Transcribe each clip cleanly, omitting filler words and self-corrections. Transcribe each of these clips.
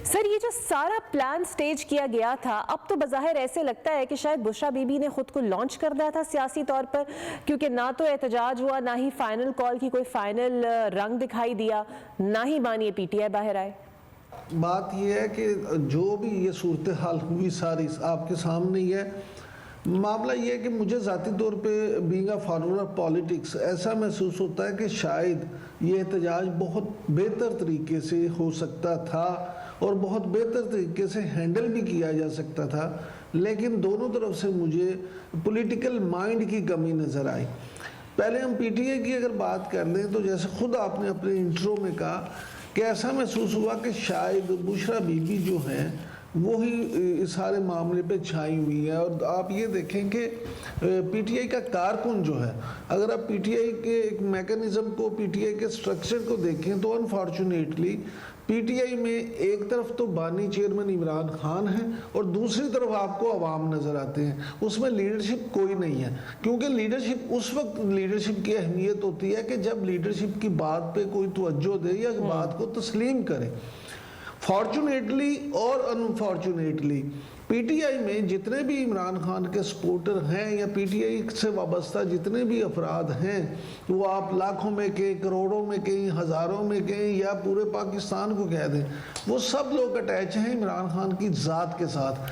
سر یہ جو سارا پلان سٹیج کیا گیا تھا، اب تو بظاہر ایسے لگتا ہے کہ شاید بشرا بی بی نے خود کو لانچ کر دیا تھا سیاسی طور پر، کیونکہ نہ تو احتجاج ہوا، نہ ہی فائنل کال کی کوئی فائنل رنگ دکھائی دیا، نہ ہی بانی پی ٹی آئی باہر آئے۔ بات یہ ہے کہ جو بھی یہ صورتحال ہوئی ساری آپ کے سامنے ہی ہے۔ معاملہ یہ ہے کہ مجھے ذاتی طور پہ being a follower of politics ایسا محسوس ہوتا ہے کہ شاید یہ احتجاج بہت بہتر طریقے سے ہو سکتا تھا اور بہت بہتر طریقے سے ہینڈل بھی کیا جا سکتا تھا، لیکن دونوں طرف سے مجھے پولیٹیکل مائنڈ کی کمی نظر آئی۔ پہلے ہم پی ٹی آئی کی اگر بات کر لیں تو جیسے خود آپ نے اپنے انٹرو میں کہا کہ ایسا محسوس ہوا کہ شاید بشرا بی بی جو ہیں وہی اس سارے معاملے پہ چھائی ہوئی ہے۔ اور آپ یہ دیکھیں کہ پی ٹی آئی کا کارکن جو ہے، اگر آپ پی ٹی آئی کے ایک میکنزم کو، پی ٹی آئی کے سٹرکچر کو دیکھیں تو انفارچونیٹلی پی ٹی آئی میں ایک طرف تو بانی چیئرمین عمران خان ہیں اور دوسری طرف آپ کو عوام نظر آتے ہیں، اس میں لیڈرشپ کوئی نہیں ہے، کیونکہ لیڈرشپ اس وقت لیڈرشپ کی اہمیت ہوتی ہے کہ جب لیڈرشپ کی بات پہ کوئی توجہ دے یا بات کو تسلیم کرے۔ فارچونیٹلی اور انفارچونیٹلی پی ٹی آئی میں جتنے بھی عمران خان کے سپورٹر ہیں یا پی ٹی آئی سے وابستہ جتنے بھی افراد ہیں، وہ آپ لاکھوں میں کہیں، کروڑوں میں کہیں، ہزاروں میں کہیں یا پورے پاکستان کو کہہ دیں، وہ سب لوگ اٹیچ ہیں عمران خان کی ذات کے ساتھ،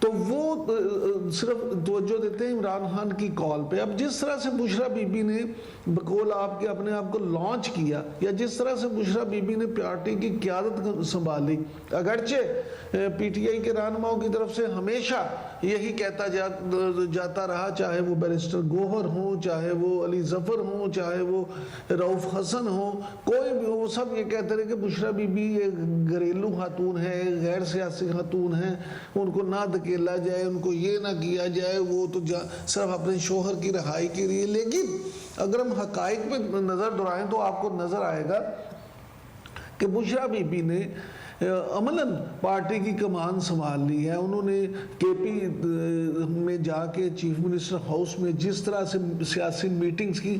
تو وہ صرف توجہ دیتے ہیں عمران خان کی کال پہ۔ اب جس طرح سے بشرا بی بی نے بقول آپ کے اپنے آپ کو لانچ کیا، یا جس طرح سے بشرا بی بی نے پارٹی کی قیادت سنبھالی، اگرچہ پی ٹی آئی کے رہنماؤں کی طرف سے ہمیشہ یہی کہتا جاتا رہا، چاہے وہ بیرسٹر گوہر ہوں، چاہے وہ علی ظفر ہوں، چاہے وہ رؤف حسن ہوں، کوئی بھی ہو، وہ سب یہ کہتے رہے کہ بشرا بی بی ایک گھریلو خاتون ہے، غیر سیاسی خاتون ہیں، ان کو نہ دھکیلا جائے، ان کو یہ نہ کیا جائے، وہ تو صرف اپنے شوہر کی رہائی کے لیے۔ لیکن اگر ہم حقائق پہ نظر دورائیں تو آپ کو نظر آئے گا کہ بشرا بی بی نے عملاً پارٹی کی کمان سنبھال لی ہے۔ انہوں نے کے پی میں جا کے چیف منسٹر ہاؤس میں جس طرح سے سیاسی میٹنگز کی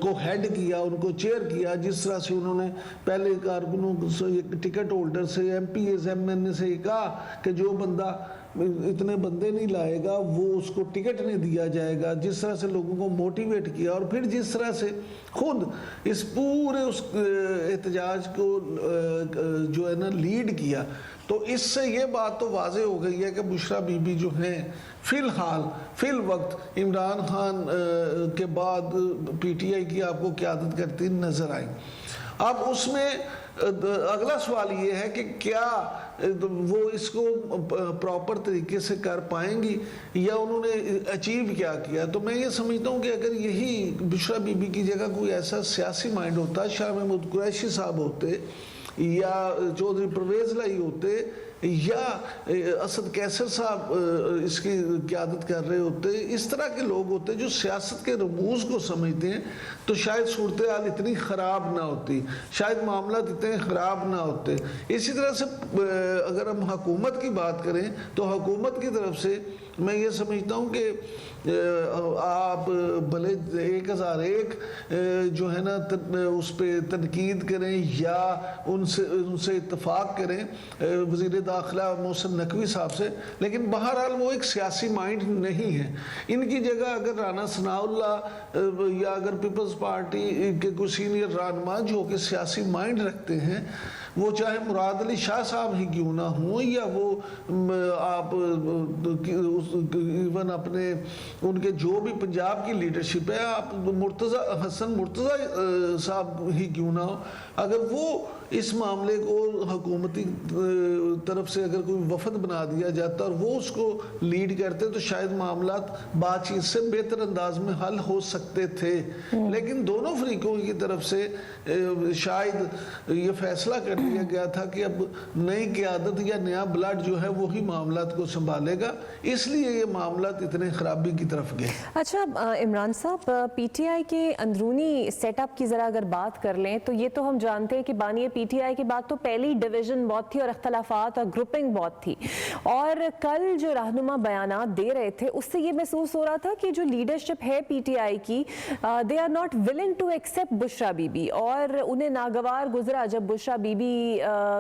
کو ہیڈ کیا، ان کو چیئر کیا، جس طرح سے انہوں نے پہلے کارکنوں سے، ٹکٹ ہولڈر سے، MPAs M N A سے یہ کہا کہ جو بندہ اتنے بندے نہیں لائے گا وہ اس کو ٹکٹ نہیں دیا جائے گا، جس طرح سے لوگوں کو موٹیویٹ کیا، اور پھر جس طرح سے خود اس پورے اس احتجاج کو جو ہے نا لیڈ کیا، تو اس سے یہ بات تو واضح ہو گئی ہے کہ بشرا بی بی جو ہیں فی الوقت عمران خان کے بعد پی ٹی آئی کی آپ کو قیادت کرتی نظر آئیں۔ اب اس میں اگلا سوال یہ ہے کہ کیا وہ اس کو پراپر طریقے سے کر پائیں گی یا انہوں نے اچیو کیا کیا؟ تو میں یہ سمجھتا ہوں کہ اگر یہی بشرا بی بی کی جگہ کوئی ایسا سیاسی مائنڈ ہوتا، شاہ محمود قریشی صاحب ہوتے یا چودھری پرویز لائی ہوتے یا اسد کیسر صاحب اس کی قیادت کر رہے ہوتے، اس طرح کے لوگ ہوتے جو سیاست کے رموز کو سمجھتے ہیں، تو شاید صورتحال اتنی خراب نہ ہوتی، شاید معاملات اتنے خراب نہ ہوتے۔ اسی طرح سے اگر ہم حکومت کی بات کریں تو حکومت کی طرف سے میں یہ سمجھتا ہوں کہ آپ بھلے 1001 جو ہے نا اس پہ تنقید کریں یا ان سے اتفاق کریں وزیر داخلہ محسن نقوی صاحب سے، لیکن بہرحال وہ ایک سیاسی مائنڈ نہیں ہے۔ ان کی جگہ اگر رانا ثناء اللہ یا اگر پیپلز پارٹی کے کوئی سینئر رہنما جو کہ سیاسی مائنڈ رکھتے ہیں، وہ چاہے مراد علی شاہ صاحب ہی کیوں نہ ہوں یا وہ آپ ایون اپنے ان کے جو بھی پنجاب کی لیڈرشپ ہے، آپ حسن مرتضی صاحب ہی کیوں نہ ہو، اگر وہ اس معاملے کو حکومتی طرف سے اگر کوئی وفد بنا دیا جاتا اور وہ اس کو لیڈ کرتے تو شاید معاملات بات چیت سے بہتر انداز میں حل ہو سکتے تھے۔ لیکن دونوں فریقوں کی طرف سے شاید یہ فیصلہ کر لیا گیا تھا کہ اب نئی قیادت یا نیا بلڈ جو ہے وہی معاملات کو سنبھالے گا، اس لیے یہ معاملات اتنے خرابی کی طرف گئے۔ اچھا عمران صاحب، پی ٹی آئی کے اندرونی سیٹ اپ کی ذرا اگر بات کر لیں تو یہ تو ہم جانتے ہیں کہ بانی پی ٹی آئی کے بعد تو پہلی ڈویژن بہت تھی اور اختلافات اور گروپنگ بہت تھی، اور کل جو رہنما بیانات دے رہے تھے اس سے یہ محسوس ہو رہا تھا کہ جو لیڈرشپ ہے پی ٹی آئی کی they are not willing to accept Bushra Bibi, اور انہیں ناگوار گزرا جب بشرا بی بی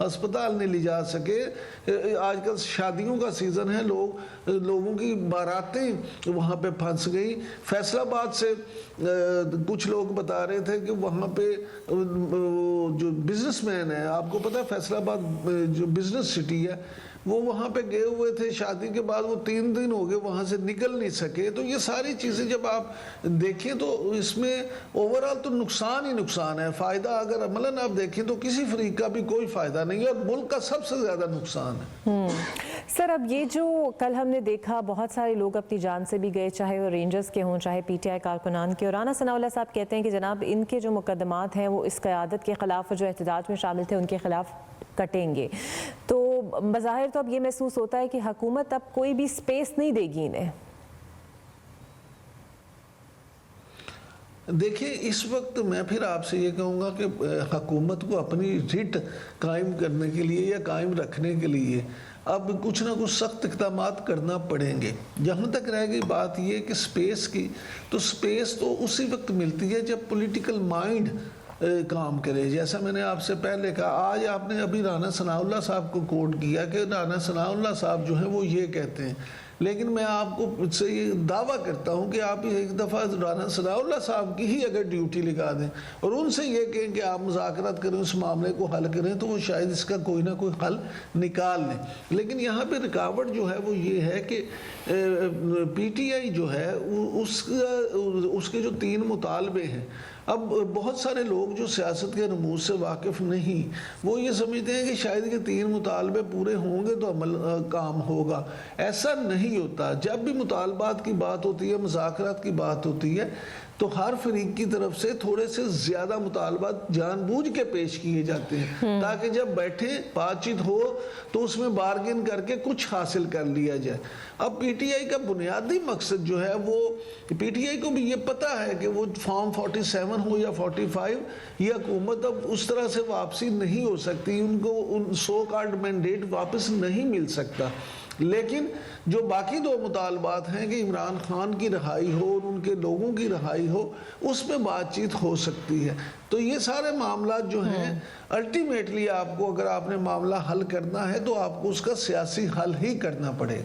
ہسپتال نہیں لے جا سکے. آج کل شادیوں کا سیزن ہے, لوگوں کی باراتیں وہاں پہ پھنس گئی. فیصل آباد سے کچھ لوگ بتا رہے تھے کہ وہاں پہ جو بزنس مین ہے, آپ کو پتہ ہے فیصل آباد جو بزنس سٹی ہے, وہ وہاں پہ گئے ہوئے تھے شادی کے بعد, وہ 3 دن ہو گئے وہاں سے نکل نہیں سکے. تو یہ ساری چیزیں جب آپ دیکھیں تو اس میں اوورآل تو نقصان ہی نقصان ہے. فائدہ اگر عملاً آپ دیکھیں تو کسی فریق کا بھی کوئی فائدہ نہیں ہے, اور ملک کا سب سے زیادہ نقصان ہے. سر, اب یہ جو کل ہم نے دیکھا بہت سارے لوگ اپنی جان سے بھی گئے, چاہے وہ رینجرز کے ہوں چاہے پی ٹی آئی کارکنان کے, اور رانا ثناء اللہ صاحب کہتے ہیں کہ جناب ان کے جو مقدمات ہیں وہ اس قیادت کے خلاف جو احتجاج میں شامل تھے ان کے خلاف کٹیں گے. تو بظاہر تو اب یہ محسوس ہوتا ہے کہ حکومت اب کوئی بھی سپیس نہیں دے گی انہیں. دیکھیں اس وقت میں پھر آپ سے یہ کہوں گا کہ حکومت کو اپنی رٹ قائم کرنے کے لیے یا قائم رکھنے کے لیے اب کچھ نہ کچھ سخت اقدامات کرنا پڑیں گے. جہاں تک رہ گئی بات یہ کہ سپیس کی, تو سپیس تو اسی وقت ملتی ہے جب پولیٹیکل مائنڈ کام کرے. جیسا میں نے آپ سے پہلے کہا, آج آپ نے ابھی رانا ثناء اللہ صاحب کو کوٹ کیا کہ رانا ثناء اللہ صاحب جو ہیں وہ یہ کہتے ہیں, لیکن میں آپ کو سے یہ دعویٰ کرتا ہوں کہ آپ ایک دفعہ رانا ثناء اللہ صاحب کی ہی اگر ڈیوٹی لگا دیں اور ان سے یہ کہیں کہ آپ مذاکرات کریں, اس معاملے کو حل کریں, تو وہ شاید اس کا کوئی نہ کوئی حل نکال لیں. لیکن یہاں پہ رکاوٹ جو ہے وہ یہ ہے کہ پی ٹی آئی جو ہے اس کے جو 3 مطالبے ہیں, اب بہت سارے لوگ جو سیاست کے رموز سے واقف نہیں, وہ یہ سمجھتے ہیں کہ شاید کہ 3 مطالبے پورے ہوں گے تو عمل کام ہوگا. ایسا نہیں ہوتا. جب بھی مطالبات کی بات ہوتی ہے, مذاکرات کی بات ہوتی ہے, تو ہر فریق کی طرف سے تھوڑے سے زیادہ مطالبات جان بوجھ کے پیش کیے جاتے ہیں تاکہ جب بیٹھے بات چیت ہو تو اس میں بارگن کر کے کچھ حاصل کر لیا جائے. اب پی ٹی آئی کا بنیادی مقصد جو ہے, وہ پی ٹی آئی کو بھی یہ پتہ ہے کہ وہ فارم 47 ہو یا 45, یہ حکومت اب اس طرح سے واپسی نہیں ہو سکتی, ان کو سو کارڈ مینڈیٹ واپس نہیں مل سکتا. لیکن جو باقی 2 مطالبات ہیں کہ عمران خان کی رہائی ہو اور ان کے لوگوں کی رہائی ہو, اس پہ بات چیت ہو سکتی ہے. تو یہ سارے معاملات جو ہیں الٹیمیٹلی آپ کو اگر آپ نے معاملہ حل کرنا ہے تو آپ کو اس کا سیاسی حل ہی کرنا پڑے گا.